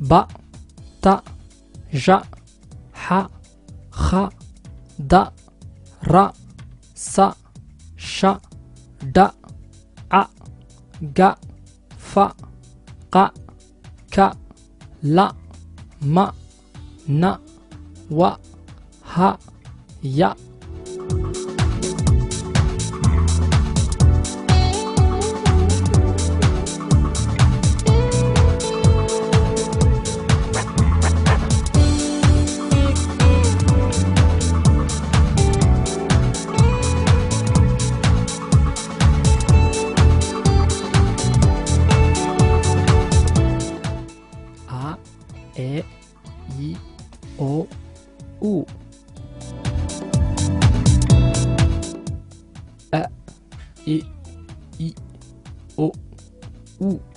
ب ت ج ح خ د ر س ش د ع ج ف ق ك ل م ن و ه ي. A E I O U. A E I O U.